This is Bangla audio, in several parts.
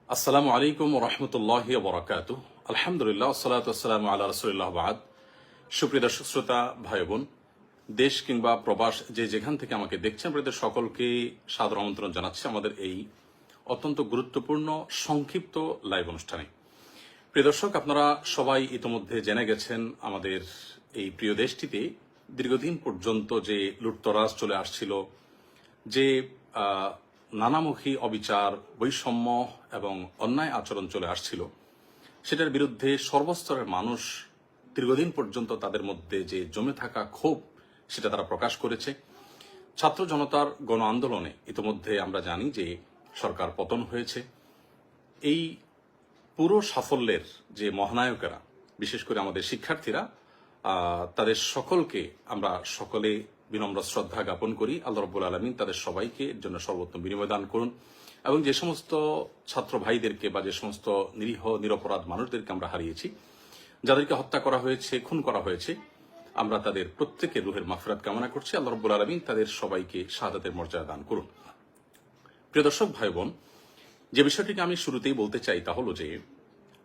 আসসালামু আলাইকুম রহমতুল্লাহি বরাকাতুহ। আলহামদুলিল্লাহ, আসসালাতু ওয়াসসালামু আলা রাসূলিল্লাহ বাদ। সুপ্রিয় দর্শক শ্রোতা ভাই বোন, দেশ কিংবা প্রবাস যে যেখান থেকে আমাকে দেখছেন, আপনাদের সকলকে সাদর আমন্ত্রণ জানাচ্ছি আমাদের এই অত্যন্ত গুরুত্বপূর্ণ সংক্ষিপ্ত লাইভ অনুষ্ঠানে। প্রিয় দর্শক, আপনারা সবাই ইতোমধ্যে জেনে গেছেন আমাদের এই প্রিয় দেশটিতে দীর্ঘদিন পর্যন্ত যে লুটতরাজ চলে আসছিল, যে নানামুখী অবিচার, বৈষম্য এবং অন্যায় আচরণ চলে আসছিল, সেটার বিরুদ্ধে সর্বস্তরের মানুষ দীর্ঘদিন পর্যন্ত তাদের মধ্যে যে জমে থাকা ক্ষোভ, সেটা তারা প্রকাশ করেছে। ছাত্র জনতার গণ আন্দোলনে ইতিমধ্যে আমরা জানি যে সরকার পতন হয়েছে। এই পুরো সাফল্যের যে মহানায়কেরা, বিশেষ করে আমাদের শিক্ষার্থীরা, তাদের সকলকে আমরা সকলে বিনম্র শ্রদ্ধা জ্ঞাপন করি। আল্লাহ রাব্বুল আলামিন তাদের সবাইকে এর জন্য সর্বোত্তম বিনিময় দান করুন এবং যে সমস্ত ছাত্র ভাইদেরকে বা যে সমস্ত নিরীহ নিরপরাধ মানুষদেরকে আমরা হারিয়েছি, যাদেরকে হত্যা করা হয়েছে, খুন করা হয়েছে, আমরা তাদের প্রত্যেকের রুহের মাগফিরাত কামনা করছি। আল্লাহ রাব্বুল আলামিন তাদের সবাইকে শাহাদাতের মর্যাদা দান করুন। প্রিয় দর্শক ভাই বোন, যে বিষয়টিকে আমি শুরুতেই বলতে চাই তা হলো যে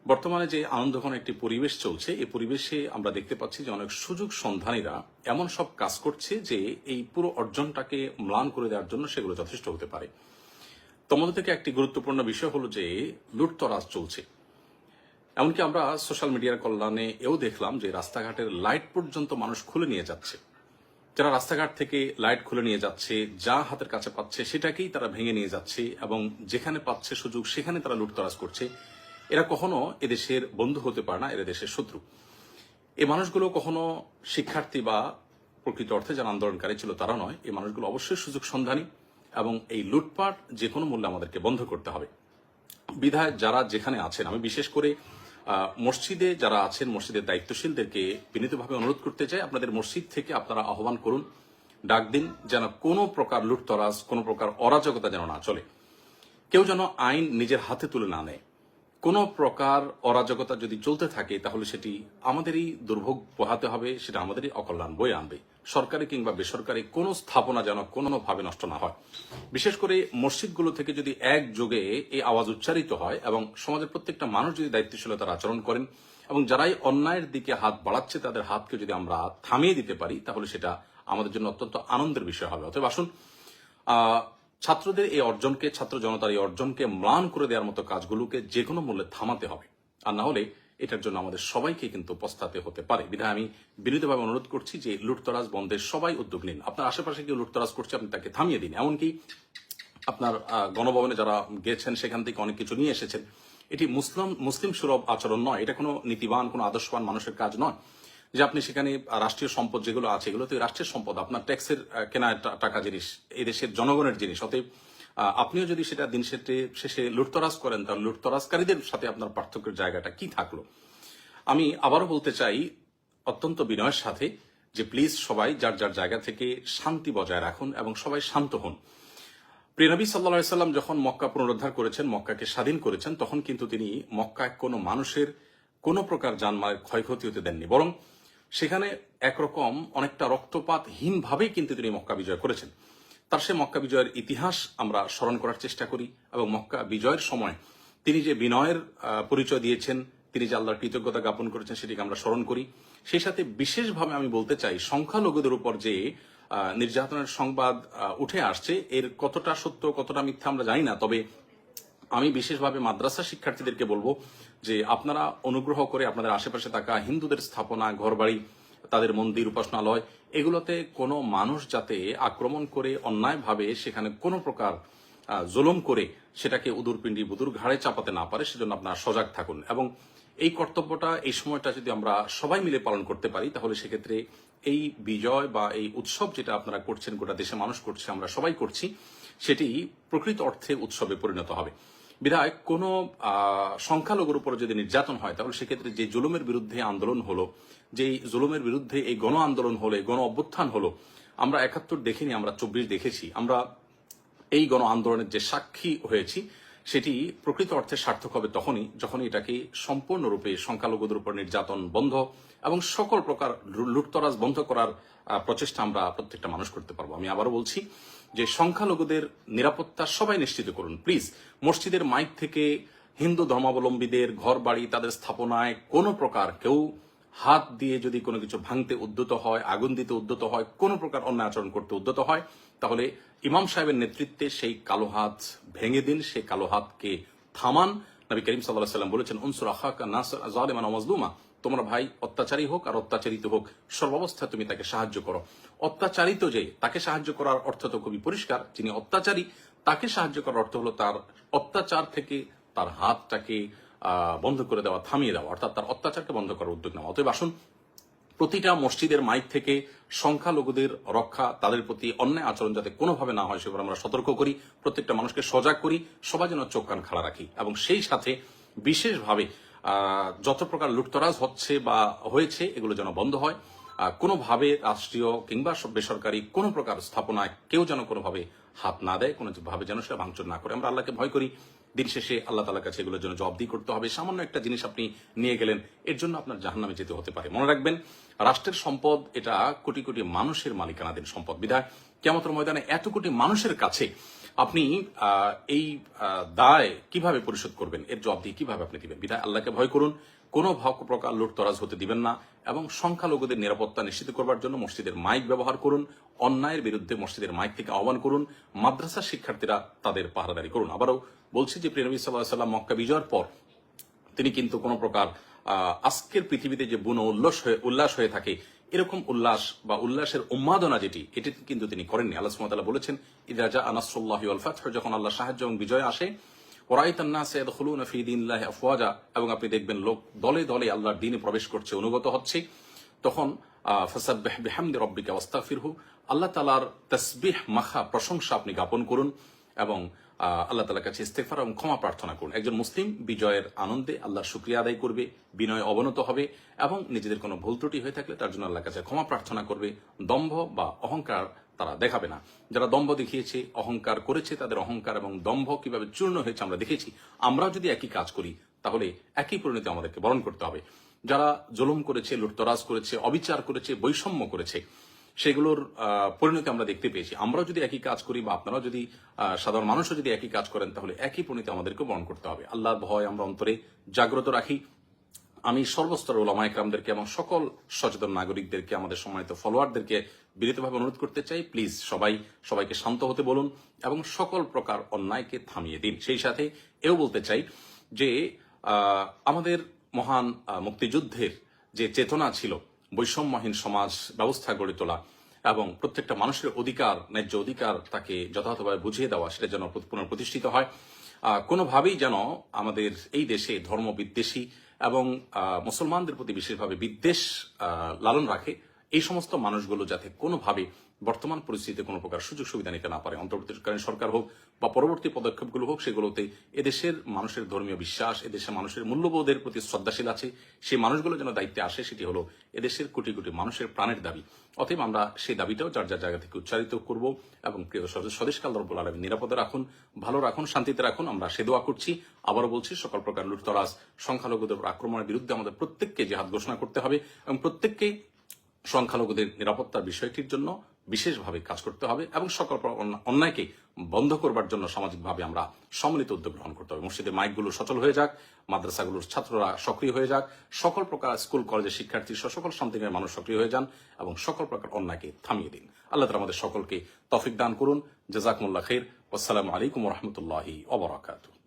বর্তমানে যে আনন্দঘন একটি পরিবেশ চলছে, এই পরিবেশে আমরা দেখতে পাচ্ছি যে অনেক সুযোগ সন্ধানীরা এমন সব কাজ করছে যে এই পুরো অর্জনটাকে ম্লান করে দেওয়ার জন্য সেগুলো যথেষ্ট হতে পারে। তোমাদের থেকে একটি গুরুত্বপূর্ণ বিষয় হলো যে লুটতরাজ চলছে। এমনকি আমরা সোশ্যাল মিডিয়ার কল্যাণে এও দেখলাম যে রাস্তাঘাটের লাইট পর্যন্ত মানুষ খুলে নিয়ে যাচ্ছে। যারা রাস্তাঘাট থেকে লাইট খুলে নিয়ে যাচ্ছে, যা হাতের কাছে পাচ্ছে সেটাকেই তারা ভেঙে নিয়ে যাচ্ছে এবং যেখানে পাচ্ছে সুযোগ সেখানে তারা লুটতরাজ করছে। এরা কখনো এদেশের বন্ধু হতে পারে না, এরা দেশের শত্রু। এই মানুষগুলো কখনো শিক্ষার্থী বা প্রকৃত অর্থে যারা আন্দোলনকারী ছিল তারা নয়। এই মানুষগুলো অবশ্যই সুযোগ সন্ধানী এবং এই লুটপাট যে কোনো মূল্যে আমাদেরকে বন্ধ করতে হবে। বিধায় যারা যেখানে আছেন, আমি বিশেষ করে মসজিদে যারা আছেন, মসজিদের দায়িত্বশীলদেরকে বিনীতভাবে অনুরোধ করতে চাই, আপনাদের মসজিদ থেকে আপনারা আহ্বান করুন, ডাক দিন, যেন কোনো প্রকার লুটতরাজ, কোনো প্রকার অরাজকতা যেন না চলে। কেউ যেন আইন নিজের হাতে তুলে না নেয়। কোনো প্রকার অরাজকতা যদি চলতে থাকে তাহলে সেটি আমাদেরই দুর্ভোগ পোহাতে হবে, সেটা আমাদেরই অকল্যাণ বয়ে আনবে। সরকারি কিংবা বেসরকারি কোনো স্থাপনা যেন কোনোভাবে নষ্ট না হয়। বিশেষ করে মসজিদগুলো থেকে যদি একযোগে এই আওয়াজ উচ্চারিত হয় এবং সমাজের প্রত্যেকটা মানুষ যদি দায়িত্বশীলতার আচরণ করেন এবং যারাই অন্যায়ের দিকে হাত বাড়াচ্ছে তাদের হাতকে যদি আমরা থামিয়ে দিতে পারি, তাহলে সেটা আমাদের জন্য অত্যন্ত আনন্দের বিষয় হবে। অতএব আসুন, ছাত্রদের এই অর্জনকে, ছাত্র জনতার এই অর্জনকে ম্লান করে দেওয়ার মতো কাজগুলোকে যে কোনো মূল্যে থামাতে হবে। আর না হলে এটার জন্য আমাদের সবাইকে কিন্তু পস্তাতে হতে পারে। বিধায় আমি বিনীতভাবে অনুরোধ করছি যে লুটতরাজ বন্ধের সবাই উদ্যোগ নিন। আপনার আশেপাশে কেউ লুটতরাজ করছে, আপনি তাকে থামিয়ে দিন। এমনকি আপনার গণভবনে যারা গেছেন সেখান থেকে অনেক কিছু নিয়ে এসেছেন। এটি মুসলিম সুলভ আচরণ নয়, এটা কোনো নীতিবান, কোনো আদর্শবান মানুষের কাজ নয় যে আপনি সেখানে রাষ্ট্রীয় সম্পদ যেগুলো আছে এগুলো তো রাষ্ট্রের সম্পদ, আপনার ট্যাক্সের কেনা টাকা জিনিস, এই দেশের জনগণের জিনিস। অতএব আপনিও যদি সেটা দিন শেষে লুটতরাজ করেন, তাহলে লুটতরাজকারীদের সাথে আপনার পার্থক্যের জায়গাটা কি থাকলো? আমি আবারও বলতে চাই অত্যন্ত বিনয়ের সাথে যে প্লিজ সবাই যার যার জায়গা থেকে শান্তি বজায় রাখুন এবং সবাই শান্ত হন। প্রিয় নবী সাল্লাল্লাহু আলাইহি সাল্লাম যখন মক্কা পুনরুদ্ধার করেছেন, মক্কাকে স্বাধীন করেছেন, তখন কিন্তু তিনি মক্কায় কোনো মানুষের কোনো প্রকার জানমালের ক্ষয়ক্ষতি হতে দেননি, বরং সেখানে একরকম অনেকটা রক্তপাতহীনভাবেই কিন্তু তিনি মক্কা বিজয় করেছেন। তার সে মক্কা বিজয়ের ইতিহাস আমরা স্মরণ করার চেষ্টা করি এবং মক্কা বিজয়ের সময় তিনি যে বিনয়ের পরিচয় দিয়েছেন, তিনি যে আল্লাহর কৃতজ্ঞতা জ্ঞাপন করেছেন, সেটিকে আমরা স্মরণ করি। সেই সাথে বিশেষভাবে আমি বলতে চাই, সংখ্যালঘুদের উপর যে নির্যাতনের সংবাদ উঠে আসছে, এর কতটা সত্য কতটা মিথ্যা আমরা জানি না, তবে আমি বিশেষভাবে মাদ্রাসা শিক্ষার্থীদেরকে বলবো যে আপনারা অনুগ্রহ করে আপনাদের আশেপাশে থাকা হিন্দুদের স্থাপনা, ঘরবাড়ি, তাদের মন্দির, উপাসনালয়, এগুলোতে কোনো মানুষ যাতে আক্রমণ করে অন্যায়ভাবে সেখানে কোনো প্রকার জুলুম করে সেটাকে উদুরপিণ্ডি বুদুর ঘাড়ে চাপাতে না পারে, সেজন্য আপনারা সজাগ থাকুন। এবং এই কর্তব্যটা, এই সময়টা যদি আমরা সবাই মিলে পালন করতে পারি, তাহলে সেক্ষেত্রে এই বিজয় বা এই উৎসব যেটা আপনারা করছেন, গোটা দেশে মানুষ করছে, আমরা সবাই করছি, সেটি প্রকৃত অর্থে উৎসবে পরিণত হবে। বিধায় কোনো সংখ্যালঘুর উপর যদি নির্যাতন হয়, তাহলে সেক্ষেত্রে যে জুলুমের বিরুদ্ধে আন্দোলন হলো, যেই জুলুমের বিরুদ্ধে এই গণ আন্দোলন হলো, গণ অভ্যুত্থান হলো, আমরা ৭১ দেখিনি, আমরা ২৪ দেখেছি। আমরা এই গণ আন্দোলনের যে সাক্ষী হয়েছি, সেটি প্রকৃত অর্থে সার্থক হবে তখনই যখন এটাকে সম্পূর্ণরূপে সংখ্যালঘুদের উপর নির্যাতন বন্ধ এবং সকল প্রকার লুটতরাজ বন্ধ করার প্রচেষ্টা আমরা প্রত্যেকটা মানুষ করতে পারবো। আমি আবারও বলছি যে সংখ্যালঘুদের নিরাপত্তা সবাই নিশ্চিত করুন প্লিজ। মসজিদের মাইক থেকে হিন্দু ধর্মাবলম্বীদের ঘর বাড়ি তাদের স্থাপনায় কোনো প্রকার কেউ হাত দিয়ে যদি কোনো কিছু ভাঙতে উদ্যত হয়, আগুন দিতে উদ্যত হয়, কোনো প্রকার অন্যায় আচরণ করতে উদ্যত হয়, তাহলে ইমাম সাহেবের নেতৃত্বে সেই কালো হাত ভেঙে দিন, সেই কালো হাতকে থামান। নবী করিম সাল্লাল্লাহু আলাইহি ওয়াসাল্লাম বলেছেন, উনসুর আখাকা নাসিরান যালিমান ওয়া মাজলুমা, তোমরা ভাই অত্যাচারী হোক আর অত্যাচারিত হোক, সর্বাবস্থায় তুমি তাকে সাহায্য করো। অত্যাচারিত যে তাকে সাহায্য করার অর্থ তো খুবই পরিষ্কার, যিনি অত্যাচারী তাকে সাহায্য করার অর্থ হলো তার অত্যাচার থেকে তার হাতটাকে বন্ধ করে দেওয়া, থামিয়ে দেওয়া, অর্থাৎ তার অত্যাচারকে বন্ধ করার উদ্যোগ নেওয়া। অতএব আসুন, প্রতিটা মসজিদের মাইক থেকে সংখ্যালঘুদের রক্ষা, তাদের প্রতি অন্যায় আচরণ যাতে কোনোভাবে না হয় সেগুলো আমরা সতর্ক করি, প্রত্যেকটা মানুষকে সজাগ করি, সবাই যেন চোখ কান খাড়া রাখি, এবং সেই সাথে বিশেষভাবে যত প্রকার লুটতরাজ হচ্ছে বা হয়েছে এগুলো যেন বন্ধ হয়। কোনোভাবে রাষ্ট্রীয় কিংবা বেসরকারি কোনো প্রকার স্থাপনায় কেউ যেন কোনোভাবে হাত না দেয়, কোনোভাবে যেন সেটা ভাঙচুর না করে। আমরা আল্লাহকে ভয় করি, দিন শেষে আল্লাহ তাআলার কাছে এগুলোর জন্য জবাবদিহি করতে হবে। সামান্য একটা জিনিস আপনি নিয়ে গেলেন, এর জন্য আপনার জাহান্নামে যেতে হতে পারে। মনে রাখবেন, রাষ্ট্রের সম্পদ এটা কোটি কোটি মানুষের মালিকানাধীন সম্পদ। বিধায় কিয়ামতের ময়দানে এত কোটি মানুষের কাছে আপনি এই দায় কিভাবে পরিশোধ করবেন, এর জবাবদিহি কিভাবে আপনি দিবেন? বিধায় আল্লাহকে ভয় করুন, কোনো প্রকার লুটতরাজ হতে দিবেন না, এবং সংখ্যালঘুদের নিরাপত্তা নিশ্চিত করবার জন্য মসজিদের মাইক ব্যবহার করুন, অন্যায়ের বিরুদ্ধে মসজিদের মাইক থেকে আহ্বান করুন, মাদ্রাসার শিক্ষার্থীরা তাদের পাহারাদারি করুন। আবারও বলছি যে প্রিয় নবী সাল্লাল্লাহু আলাইহি ওয়াসাল্লাম মক্কা বিজয়ের পর তিনি কিন্তু কোনো প্রকার আজকের পৃথিবীতে যে বুনো উল্লাস হয়ে থাকে এরকম উল্লাস বা উল্লাসের উন্মাদনা যেটি, এটি কিন্তু তিনি করেননি। আল্লাহ সুবহানাহু ওয়া তাআলা বলেছেন, ইযা জাআ নাসরুল্লাহি ওয়াল ফাতহু, যখন আল্লাহর সাহায্য এবং বিজয় আসে, ওয়ারাইতান নাসা ইয়াদখুলুনা ফি দীনিল্লাহি আফওয়াজা, এবং আপনি দেখবেন লোক দলে দলে আল্লাহর দ্বীনে প্রবেশ করছে, অনুগত হচ্ছে, তখন ফাসাব্বিহ বিহামদি রাব্বিকা ওয়াস্তাগফিরহু, আল্লাহ তাআলার তাসবিহ মাখা প্রশংসা আপনি জ্ঞাপন করুন এবং আল্লাহ তাআলার কাছে ইস্তেগফার এবং ক্ষমা প্রার্থনা করুন। একজন মুসলিম বিজয়ের আনন্দে আল্লাহর শুকরিয়া আদায় করবে, বিনয় অবনত হবে, এবং নিজেদের কোনো ভুল ত্রুটি হয়ে থাকলে তার জন্য আল্লাহর কাছে ক্ষমা প্রার্থনা করবে। দম্ভ বা অহংকার তারা দেখাবে না। যারা দম্ভ দেখিয়েছে, অহংকার করেছে, তাদের অহংকার এবং দম্ভ কিভাবে চূর্ণ হয়েছে আমরা দেখেছি। আমরাও যদি একই কাজ করি তাহলে একই পরিণতি আমাদেরকে বরণ করতে হবে। যারা জুলুম করেছে, লুটতরাজ করেছে, অবিচার করেছে, বৈষম্য করেছে, সেগুলোর পরিণতি আমরা দেখতে পেয়েছি। আমরাও যদি একই কাজ করি বা আপনারাও যদি সাধারণ মানুষও যদি একই কাজ করেন তাহলে একই পরিণতি আমাদেরকে বরণ করতে হবে। আল্লাহর ভয় আমরা অন্তরে জাগ্রত রাখি। আমি সর্বস্তর ওলামা ইকরামদেরকে এবং সকল সচেতন নাগরিকদেরকে, আমাদের সম্মানিত ফলোয়ারদেরকে বিনীতভাবে অনুরোধ করতে চাই, প্লিজ সবাইকে শান্ত হতে বলুন এবং সকল প্রকার অন্যায়কে থামিয়ে দিন। সেই সাথে এও বলতে চাই যে আমাদের মহান মুক্তিযুদ্ধের যে চেতনা ছিল, বৈষম্যহীন সমাজ ব্যবস্থা গড়ে তোলা এবং প্রত্যেকটা মানুষের অধিকার, ন্যায্য অধিকার তাকে যথাযথভাবে বুঝিয়ে দেওয়া, সেটা যেন পুনঃপ্রতিষ্ঠিত হয়। কোনোভাবেই যেন আমাদের এই দেশে ধর্ম বিদ্বেষী এবং মুসলমানদের প্রতি বিশেষভাবে বিদ্বেষ লালন রাখে, এই সমস্ত মানুষগুলো যাতে কোনোভাবে বর্তমান পরিস্থিতিতে কোনো প্রকার সুযোগ সুবিধা নিতে না পারে। অন্তর্বর্তীকালীন সরকার হোক বা পরবর্তী পদক্ষেপগুলো হোক, সেগুলোতে এদেশের মানুষের ধর্মীয় বিশ্বাস, এদেশের মানুষের মূল্যবোধের প্রতি শ্রদ্ধাশীল আছে, সেই মানুষগুলো যেন দায়িত্বে আসে, সেটি হলো এদেশের কোটি কোটি মানুষের প্রাণের দাবি। অতএব আমরা সেই দাবিটাও যার যার জায়গা থেকে উচ্চারিত করব এবং প্রিয় স্বদেশকে আল্লাহ রাব্বুল আলামিন নিরাপদে রাখুন, ভালো রাখুন, শান্তিতে রাখুন, আমরা সে দোয়া করছি। আবারও বলছি, সকল প্রকার লুটতরাজ, সংখ্যালঘুদের আক্রমণের বিরুদ্ধে আমাদের প্রত্যেককে জিহাদ ঘোষণা করতে হবে এবং প্রত্যেককেই সংখ্যালঘুদের নিরাপত্তার বিষয়টির জন্য বিশেষভাবে কাজ করতে হবে এবং সকল অন্যায়কে বন্ধ করবার জন্য সামাজিকভাবে আমরা সম্মিলিত উদ্যোগ গ্রহণ করতে হবে। মসজিদের মাইকগুলো সচল হয়ে যাক, মাদ্রাসাগুলোর ছাত্ররা সক্রিয় হয়ে যাক, সকল প্রকার স্কুল কলেজের শিক্ষার্থী সকল শান্তিনের মানুষ সক্রিয় হয়ে যান এবং সকল প্রকার অন্যায়কে থামিয়ে দিন। আল্লাহ তাআলা আমাদের সকলকে তৌফিক দান করুন। জাযাকুমুল্লাহ খাইর। আসসালামু আলাইকুম ওয়া রাহমাতুল্লাহি ওয়া বারাকাতুহু।